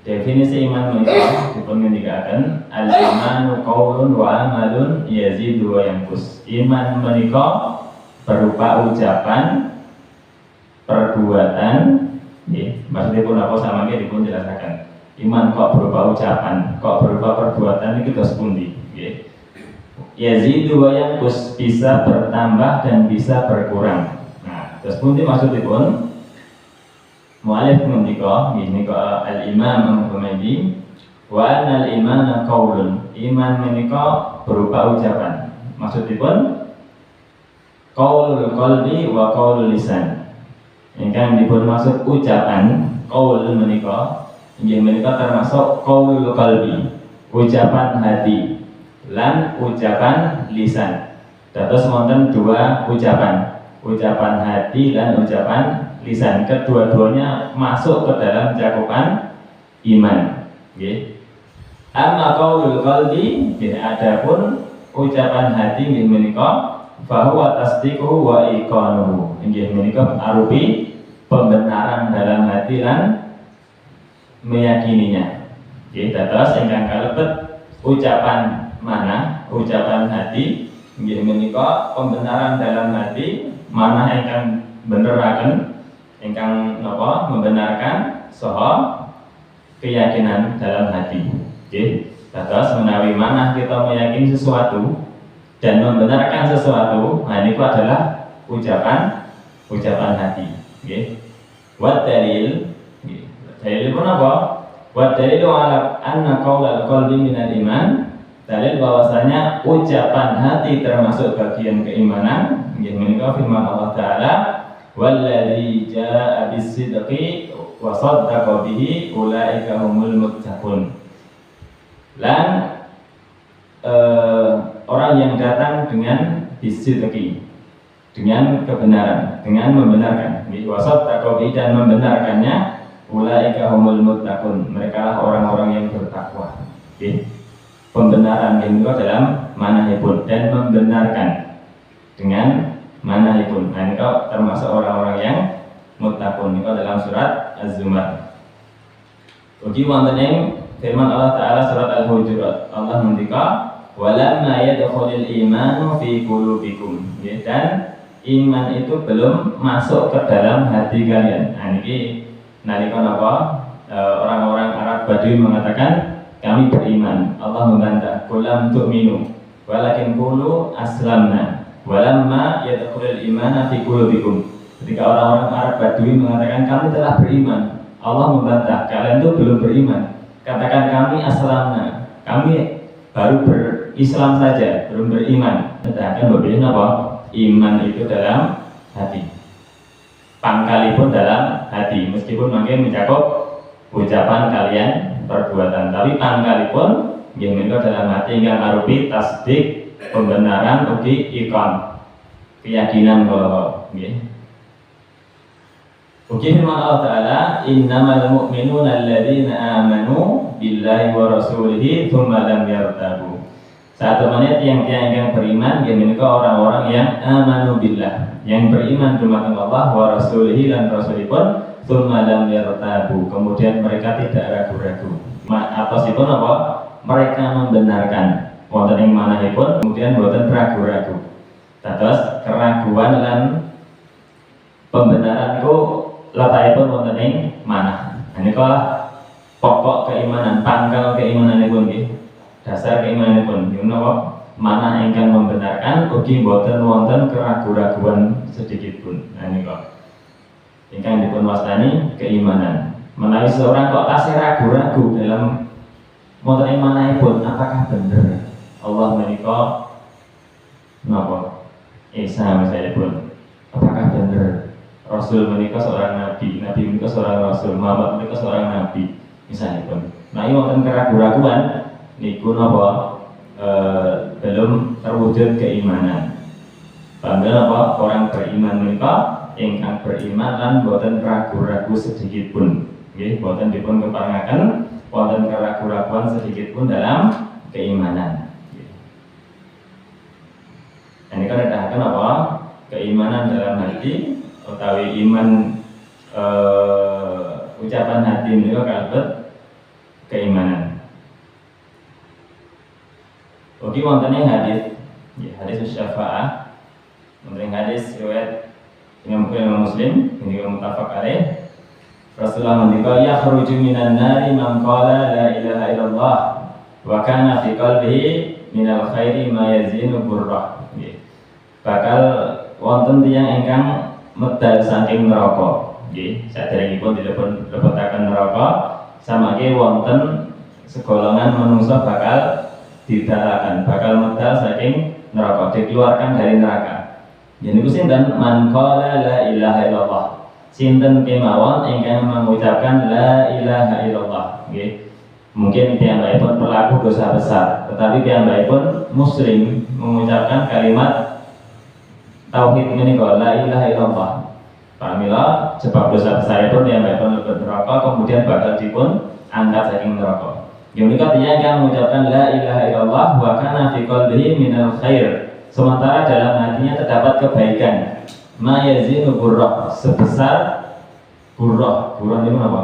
Definisi iman menika dipun ngendikaken al-imanu qaulun wa amalun yazidu wa yanqus. Iman menika berupa ucapan, perbuatan, nggih. Maksudnya pun apa samangke dipun jelasaken. Iman kok berupa ucapan, kok berupa perbuatan iki terus pundi, nggih. Yazidu wa yanqus, bisa bertambah dan bisa berkurang. Nah, terus pundi maksudipun? Mu'alif ngendika menika al-imam Al-Humaydi wa anna al-imana qaulun. Iman menika berupa ucapan. Maksudipun qaulul qalbi wa qaulul lisan. Ingkang dipun maksud ucapan, qaul menika inggih menika termasuk qaulul qalbi, ucapan hati, lan ucapan lisan. Dados wonten dua ucapan, ucapan hati dan ucapan lisan. Kedua-duanya masuk ke dalam cakupan iman, nggih. Amma qaulul qalbi, adapun ucapan hati nggih menika fa huwa tasdiquhu wa iqanuhu. Nggih menika arupi pembenaran dalam hati lan meyakininya. Nggih, dados ingkang kalebet ucapan mana? Ucapan hati nggih menika pembenaran dalam hati, mana ingkang beneraken ingkang napa membenarkan saha keyakinan dalam hati. Nggih, dados menawi manah kita meyakini sesuatu dan membenarkan sesuatu, nah ini adalah ucapan hati. Nggih. Wa dalil, nggih. Dalil pun apa? Wa dalilu ala anna qaulal qalbi minal iman. Dalil bahwasanya ucapan hati termasuk bagian keimanan. Nggih menika firman Allah Ta'ala, walladzi jaa'a bis-sidqi wa shaddaqa bihi ulaika humul muttaqun. Dan orang yang datang dengan bis-sidqi, dengan kebenaran, dengan membenarkan, wa shaddaqa bihi, dan membenarkannya, ulaika humul muttaqun, mereka lah orang-orang yang bertakwa. Okay. Pembenaran itu dalam manahipun dan membenarkan dengan manahipun. Nah, ini termasuk orang-orang yang muttaqun. Ini dalam surat Az-Zumar. Ugi wonten ing firman Allah Ta'ala surat Al-Hujurat. Allah ngendika, "Walamma yadkhulul imanu fi qulubikum." Ya, dan iman itu belum masuk ke dalam hati kalian. Nah, ini nalika napa orang-orang Arab Badui mengatakan kami beriman. Allah membantah, "Qulam tu'minu walakin qulu aslamna walamma yadkhulul imana fi qulubikum." Ketika orang-orang Arab Badui mengatakan kami telah beriman, Allah membantah, kalian itu belum beriman. Katakan kami aslamna, kami baru berislam saja, belum beriman. Sedangkan berbeda apa? Iman itu dalam hati, pangkalipun dalam hati, meskipun makin mencakup ucapan kalian, perbuatan, tapi pangkalipun nggih menika dalam hati ingkang arupi tasdik, pembenaran, ugi iqan, keyakinan kalau nggih. Ugi firman Allah Ta'ala, "Innamal mu'minuna alladzina amanu billahi wa rasulihi tsumma lam yartabu." Satu menit yang beriman, nggih menika orang-orang yang amanu billah, yang beriman dumateng Allah wa rasulihi lan rasulipun, tsumma lam yartabu, kemudian mereka tidak ragu-ragu. Atasipun apa? Mereka membenarkan wonten ing manahipun, kemudian boten ragu-ragu. Dados keraguan lan pembenaranku letakipun wonten ing manah. Menika pokok keimanan, pangkal keimananipun nggih. Dasar keimananipun menika manah ingkang membenarkan ugi boten wonten keraguan-raguan sedikit pun. Nah menika ingkang dipun wastani keimanan. Menawi seorang kok tasih ragu-ragu dalam wonten ing manahipun, apakah benar Allah menika napa? Isa misalipun, apakah benar Rasul menika seorang nabi, nabi menika seorang rasul, Muhammad menika seorang nabi misalipun. Nah, ini wonten keraguan-raguan niku napa belum terwujud keimanan. Padahal apa? Orang beriman menika ingkang beriman lan boten ragu-ragu sedikit pun. Nggih, boten dipun keparengaken wonten keraguan-raguan sedikit pun dalam keimanan. Ini kan nedahaken apa? Keimanan dalam hati utawi iman ucapan hati menika kalebet keimanan. Oke, wonten hadis, ya, hadis syafa'ah, wonten hadis riwayat Imam Muslim, ini muttafaq alaih. Rasulullah mendika yakhruju minan nari man qala la ilaha illallah wa kana fi qalbihi minal khairi ma yazinu burrah. Bakal wonten tiyang ingkang medal saking neraka. Nggih, saderengipun dilebetaken neraka, samangke wonten segolongan manungsa bakal didalakan, bakal medal saking neraka, dikeluarkan dari neraka. Yen niku sinten man qala la ilaha illallah. Sinten kemawon ingkang mengucapkan la ilaha illallah. Nggih. Mungkin piyambakipun pelaku dosa besar, tetapi piyambakipun muslim mengucapkan kalimat tauhid menika la ilaha illallah. Pamila sebab dosa besar itu piyambakipun lebet neraka, kemudian bakal dipun angkat saking neraka. Yang menika tiyang yang mengucapkan la ilaha illallah wa kana fi qalbihi minal khair. Sementara dalam hatinya terdapat kebaikan. Ma yazinu burrah, sebesar burrah. Burrah itu apa?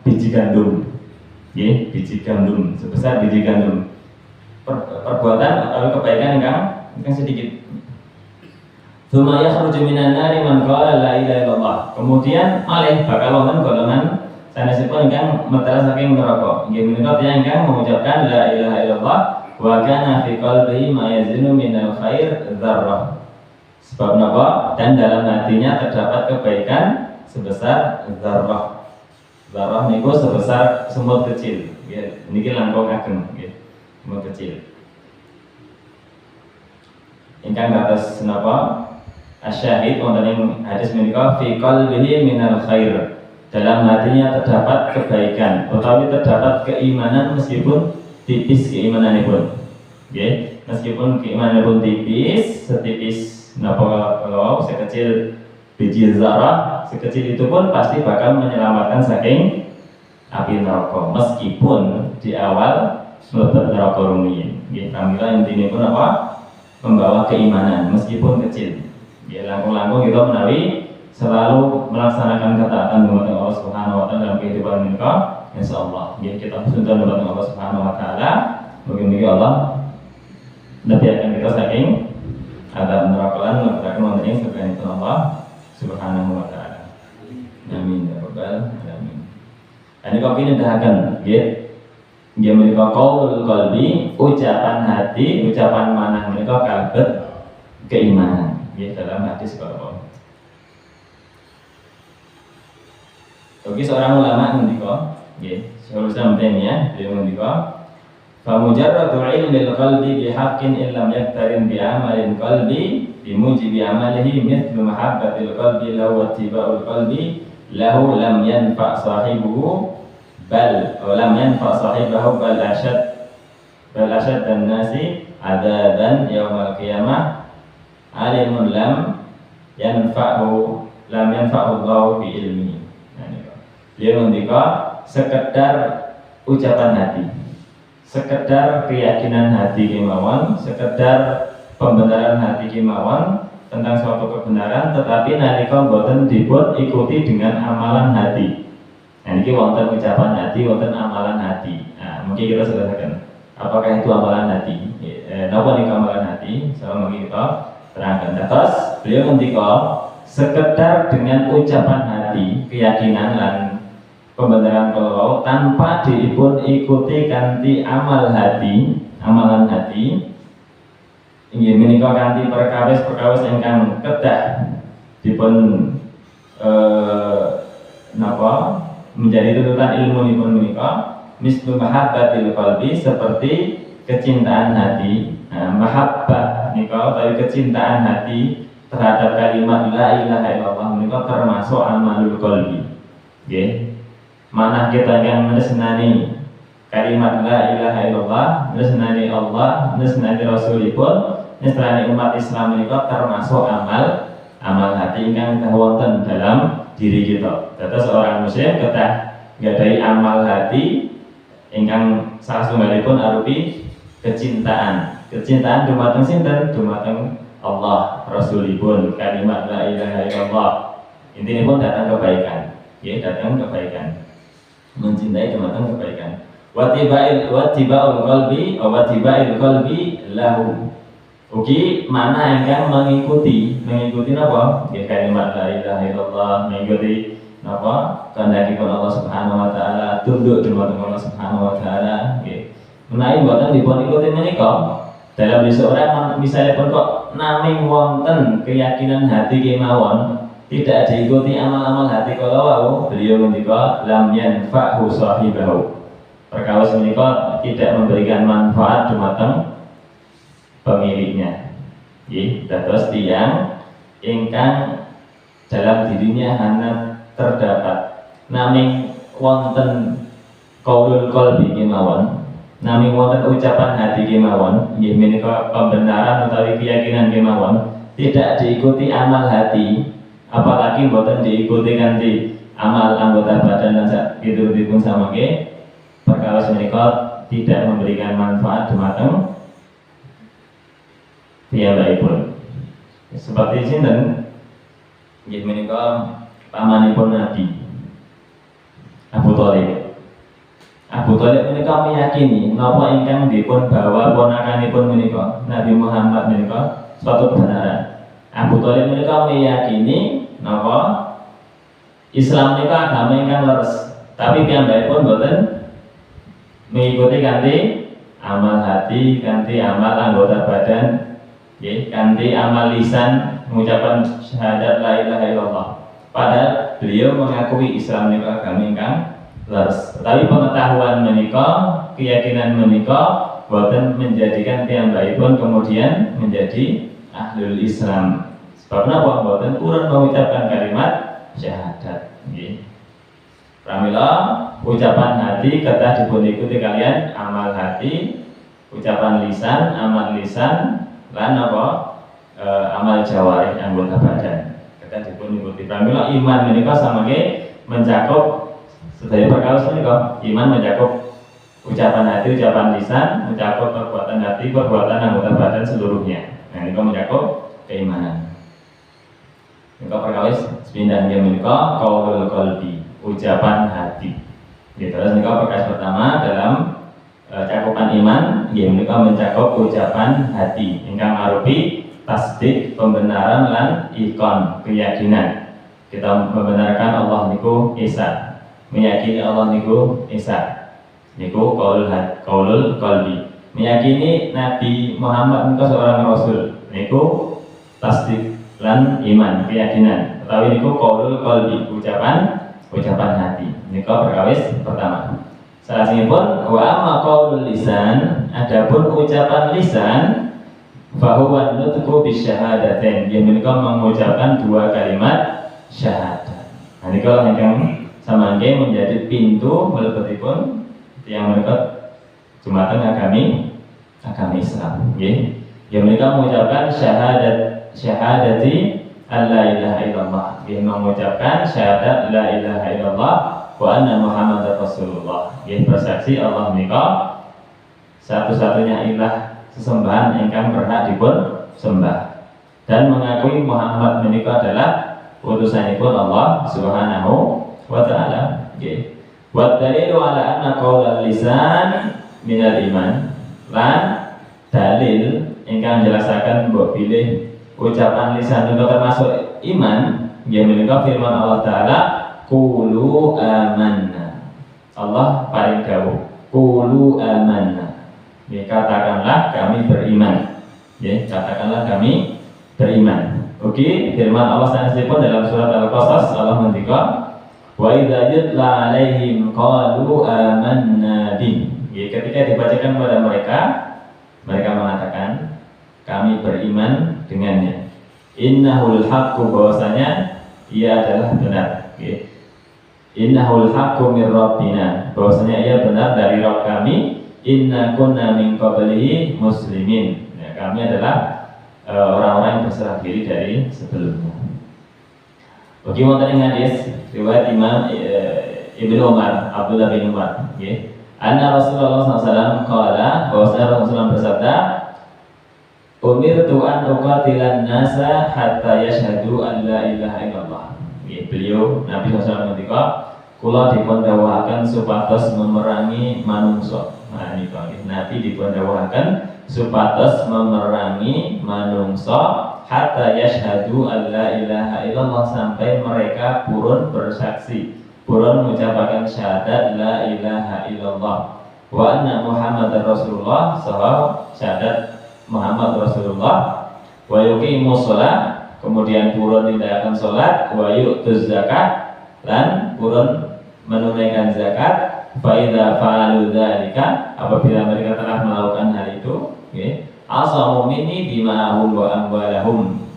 Biji gandum. Nggih, biji gandum, sebesar biji gandum. Perbuatan atau kebaikan yang sedikit. Tsumma yakhruju minan nari man qala la ilaha illallah. Kemudian malih bakal wonten golongan sanesipun ingkang medal saking neraka. Inggih menika tiyang ingkang mengucapkan la ilaha illallah wa kana fi qalbihi ma yazinu minal khair dzarrah. Sebab napa? Dan dalam hatinya terdapat kebaikan sebesar dzarrah. Dzarrah niku sebesar semut kecil. Nggih, niki langkung ageng nggih. Semut kecil. Ingkang kados napa? Asyahid wonten ing hadis menika fi qalbihi minal khair. Dalam hatinya terdapat kebaikan, utawi terdapat keimanan meskipun tipis keimananipun. Nggih, meskipun keimananipun tipis, setipis napa kalau sekecil biji zarah, sekecil itu pun pasti bakal menyelamatkan saking api neraka meskipun di awal mlebu neraka rumiyin. Nggih, pamila intine pun apa? Membawa keimanan meskipun kecil. Ya, langkung-langkung kita menawi selalu melaksanakan ketaatan kepada Allah Subhanahu wa taala dalam kehidupan kita, insyaallah. Ya, kita bersyukur kepada Allah Subhanahu wa taala. Mugi-mugi Allah nebiaken kita saking adab neraka lan nglebetaken wonten ing surga Allah Subhanahu wa taala. Amin ya rabbal alamin. Ini kok ini dahaken, nggih. Nggih menika qaul qalbi, ucapan hati, ucapan manah menika kalebet keimanan. Ya, dalam hadis kalau bagi seorang ulama ngendika, nggih, Syaikhul Islam Taimiyah dia ngendika, fa mujarradu ilmil qalbi bihaqqin illam yaktarin bi amalin qalbi bimujibi amalihi mithlu mahabbatil qalbi lahu wa ittiba'ul qalbi lahu lam yanfa sahibuhu bal lam yanfa sahibahu bal ashad dan nasi adaban yaumal qiyamah alimun lam yanfa'u Allahu bi ilmi. Dia ngendika sekedar ucapan hati, sekedar keyakinan hati kemawon, sekedar pembenaran hati kemawon tentang suatu kebenaran, tetapi nalika boten dipun ikuti dengan amalan hati. Nah, ini wonten ucapan hati, wonten amalan hati. Nah, mungkin kita selesaikan. Apakah itu amalan hati? Napa niku amalan hati? Sama kita terangkan. Terus beliau ngendika sekedar dengan ucapan hati, keyakinan dan pembenaran kalau tanpa dipun ikuti kanthi amal hati, amalan hati. Inggih menika kanthi perkawis ingkang kedah dipun napa menjadi tuntutan ilmunipun menika mislu mahabbatil qalbi, seperti kecintaan hati. Nah, mahabbah nika utawi kecintaan hati terhadap kalimat la ilaha illallah menika termasuk amalul qalbi. Nggih. Manah kita yang menesnani kalimat la ilaha illallah, menesnani Allah, menesnani Rasulipun, menesnani umat Islam menika termasuk amal hati ingkang wonten dalam diri kita. Dados seorang muslim kedah nggadahi amal hati ingkang salah satunggalipun arupi kecintaan. Kecintaan dumateng sinten? Dumateng Allah, Rasulipun, kalimat la ilaha illallah. Intinipun datang kebaikan. Ya, datang kebaikan. mencintai dumateng kebaikan. Watiba'il qalbi lahu. Ugi mana ingkang mengikuti napa? Ya kalimat la ilaha illallah, mengikuti napa? Kehendakipun Allah Subhanahu wa taala, tunduk dumateng Allah Subhanahu wa taala, nggih. Menawi mboten dipun ikuti menika, dalam seorang misalnya pun kok naming wonten keyakinan hati kemawon tidak diikuti amal-amal hati kalau wau, beliau ngendika lam yanfa'hu sahibahu. Perkawis menika tidak memberikan manfaat dumateng pemiliknya. Nggih, dados tiyang ingkang dalam dirinya hanya terdapat naming wonten qaulul qalbi kemawon, naming wonten ucapan hati kemawon, nggih menika pembenaran utawi keyakinan kemawon, tidak diikuti amal hati, apalagi boten diikuti kanthi amal anggota badan dan sakitipun samangke, perkawis menika tidak memberikan manfaat dumateng piyambakipun. Seperti sinten nggih menika pamanipun Nabi Abu Thalib. Abu Thalib menika meyakini napa ingkang dipun bawa ponakanipun menika Nabi Muhammad menika suatu kebenaran. Abu Thalib menika meyakini napa Islam menika agama ingkang leres, tapi piyambakipun boten mengikuti kanthi amal hati, kanthi amal anggota badan, nggih, kanthi amal lisan mengucapkan syahadat la ilaha illallah. Padahal beliau mengakui Islam menika agama ingkang leres. Tetapi pengetahuan menika, keyakinan menika boten menjadikan piyambakipun kemudian menjadi ahlul Islam. Sebab napa boten purun mengucapkan kalimat syahadat, nggih. Pramila ucapan hati kedah dipun ikuti kalian amal hati, ucapan lisan, amal lisan, lan apa amal jawarih anggota badan kedah dipun ikuti. Pramila iman menika samangke mencakup sedaya perkawis menika. Iman mencakup ucapan hati, ucapan lisan, mencakup perbuatan hati, perbuatan anggota badan seluruhnya. Nah, menika mencakup keimanan. Menika perkawis sepindhah inggih menika qaulul qalbi, ucapan hati. Gitu, terus menika perkawis pertama dalam cakupan iman, nggih menika mencakup ucapan hati ingkang arupi tasdik, pembenaran lan ikon, keyakinan. Kita membenarkan Allah niku Esa, meyakini Allah niku Esa. Niku qaulul qalbi. Meyakini Nabi Muhammad niku seorang rasul. Niku tasdik lan iman, keyakinan. Utawi niku qaulul qalbi, ucapan hati. Niku perkawis pertama. Salajengipun wa amma qaulul lisan, adapun ucapan lisan fahuwa nutqu bisyahadatain, yang menika mengucapkan dua kalimat syahadat. Nah niku ingkang samangke menjadi pintu mlebetipun tiyang menika dumateng agama Islam, nggih. Yang menika mengucapkan syahadati alla ilaha illallah, yang mengucapkan syahadat la ilaha illallah wa anna Muhammadar Rasulullah, yang bersaksi Allah menika satu-satunya ilah sesembahan ingkang berhak dipun sembah, dan mengakui Muhammad menika adalah utusanipun Allah Subhanahu wa taala, nggih. Wa dalilu ala anna qaulal lisan minal iman, lan dalil ingkang jelasaken mbok pilih ucapan lisan menika termasuk iman, nggih menika firman Allah taala qulu amanna. Allah paring dawuh qulu amanna, ya, katakanlah kami beriman, ya, katakanlah kami beriman. Oke, firman Allah sanesipun dalam surat Al-Qasas, Allah ngendika wa idza yutla alaihim qalu amanna bih, ya, ketika dibacakan kepada mereka, mereka mengatakan kami beriman dengannya. Innahul haqqu, bahwasanya ia adalah benar, ya. Innahul haqqu mir rabbina, bahwasanya ia benar dari Rabb kami. Inna kunna min qablihi muslimin, ya, kami adalah orang-orang yang berserah diri dari sebelumnya. Bagi wonten ing hadis riwayat Imam Ibnu Umar, Abdullah bin Umar, nggih. Anna Rasulullah SAW qala, bahwasanya Rasulullah bersabda, umirtu an uqatilan nasa hatta yashhadu an la ilaha illallah. Beliau Nabi SAW ngendika, kula dipun dawuhaken supados memerangi manungsa. Nah nika Nabi dipun dawuhaken supados memerangi manungsa hatta yashhadu alla ilaha illallah, sampai mereka purun bersaksi, purun mengucapkan syahadat la ilaha illallah wa anna Muhammadar Rasulullah, saha syahadat Muhammad Rasulullah, wa yuqimus shalah, kemudian purun nindakaken salat, wa yu'tuz zakat, lan purun menunaikan zakat. Fa idza fa'alu dzalika, apabila mereka telah melakukan hal itu, asamu minni dima'ahum wa amwalahum,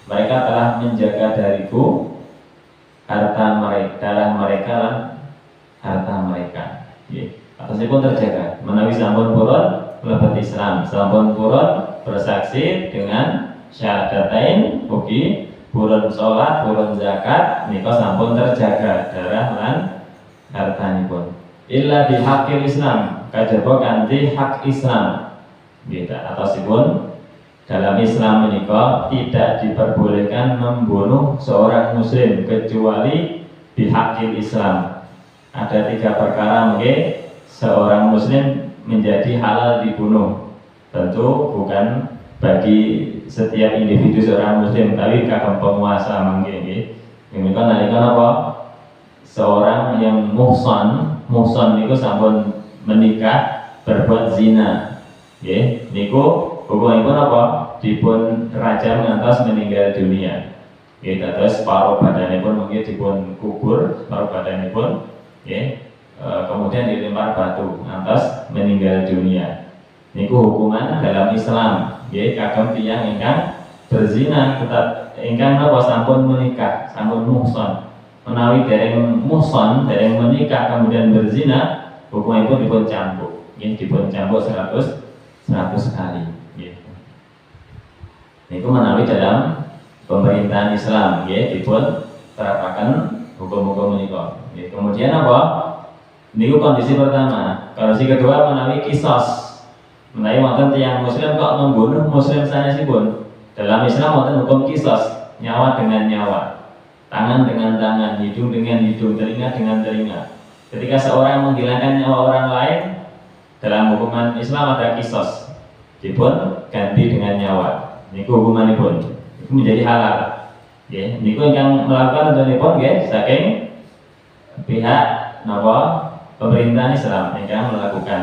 mereka telah menjaga dariku harta mereka, darah mereka lan harta mereka. Atasipun terjaga menawi sampun purun mlebet Islam, sampun purun bersaksi dengan syahadatain, ugi purun sholat, purun zakat, nika sampun terjaga darah lan hartanipun. Illa bihaqqil Islam, kajaba kanthi hak Islam. Atasipun dalam Islam menika tidak diperbolehkan membunuh seorang muslim kecuali bihaqqil Islam. Ada 3 perkara mungkin seorang muslim menjadi halal dibunuh. Tentu bukan bagi setiap individu seorang muslim, tapi kagem penguasa mungkin nggih. Menika nalika apa? Seorang yang muhsan niku sampun menikah berbuat zina. Nggih, niku hukumipun apa? Dipun rajam ngantos meninggal dunia. Nggih, terus separuh badanipun mungkin dipun kubur, separuh badanipun nggih, kemudian dilempar batu ngantos meninggal dunia. Niku hukuman dalam Islam. Nggih, kagem tiyang ingkang berzina tetap ingkang napa sampun menikah, sampun muhsan. Menawi dereng muhsan, dereng menikah kemudian berzina, hukumipun dipun cambuk. Nggih, dipun cambuk 100 kali. Nggih. Niku menawi dalam pemerintahan Islam, nggih, dipun terapaken hukum-hukum menika. Nggih, kemudian apa? Niku kondisi pertama. Kondisi kedua menawi kisos. Menawi wonten tiyang muslim kok membunuh muslim sanesipun. Dalam Islam wonten hukum kisos, nyawa dengan nyawa, tangan dengan tangan, hidung dengan hidung, telinga dengan telinga. Ketika seorang menghilangkan nyawa orang lain, dalam hukuman Islam ada kisos, dipun ganti dengan nyawa. Niku hukumanipun, itu menjadi halal. Nggih, niku yang melakukan tentunipun nggih saking pihak napa pemerintahan Islam ingkang melakukan.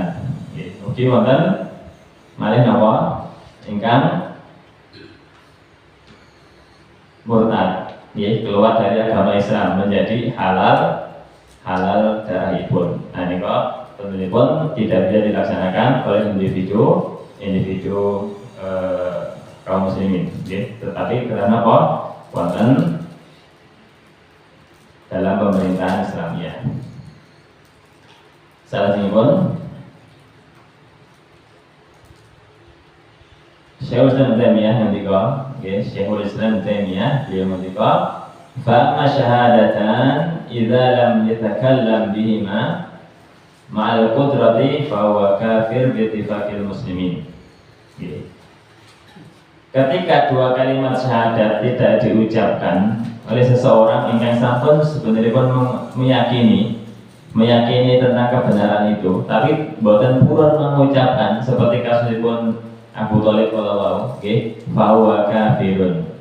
Nggih, mugi wonten malih napa ingkang murtad, nggih, keluar dari agama Islam menjadi halal darahipun. Nah nika tentunipun tidak bisa dilaksanakan oleh individu kaum muslimin, nggih, tetapi karena apa? Wonten dalam pemerintahan Islamiyah. Salajengipun Syekhul Islam Taimiyah ngendika, nggih, Syekhul Islam Taimiyah beliau ngendika, fa masyahadatan idza lam yatakallam bihima ma'al qudrati fa huwa kafir bi ittifaqil muslimin. Nggih. Ketika 2 kalimat syahadat tidak diucapkan oleh seseorang ingkang sampun sebenarnya pun meyakini tentang kebenaran itu, tapi boten purun mengucapkan seperti kasusipun Abu Thalib kalau nggih, fa huwa kafirun.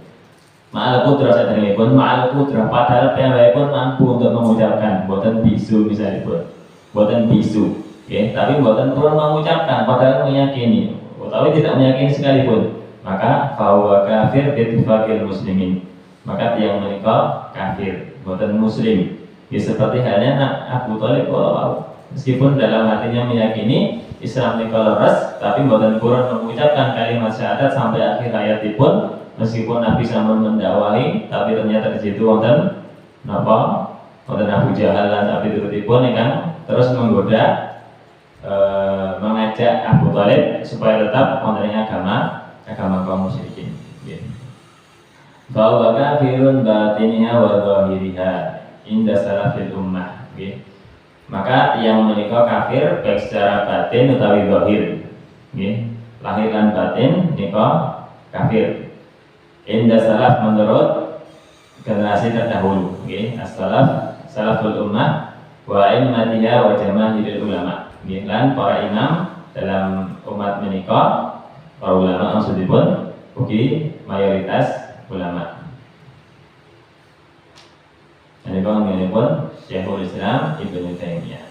Ma'al qudrah saderengipun, ma'al qudrah padahal piyambakipun mampu untuk mengucapkan, boten bisu misalipun. Boten bisu, nggih, tapi boten purun mengucapkan padahal meyakini, utawi tidak meyakini sekalipun, maka fa huwa kafir bi ittifaqil muslimin. Maka tiyang menika kafir, boten muslim. Ya seperti halnya Abu Thalib kalau meskipun dalam hatinya meyakini Islam menika leres, tapi boten purun mengucapkan kalimat syahadat sampai akhir hayatipun. Meskipun Nabi sampun mendakwahi, tapi ternyata di situ wonten napa? Wonten Abu Jahal lan sapi turutipun ingkang terus menggoda mengajak Abu Thalib supaya tetap wonten agama kaum musyrikin. Nggih. Bahwa kafirun batiniha wa zahiriha inda salafil ummah. Nggih. Maka yang menika kafir baik secara batin utawi zahir. Nggih. Lahir lan batin nika kafir. Inda salaf menurut generasi terdahulu, nggih, as-salaf, salaful ummah wa immatiha wa jamaahiril ulama. Lan para imam dalam umat menika, para ulama maksudipun ugi mayoritas ulama. Ini pun Syekhul Islam Ibnu Taimiyah.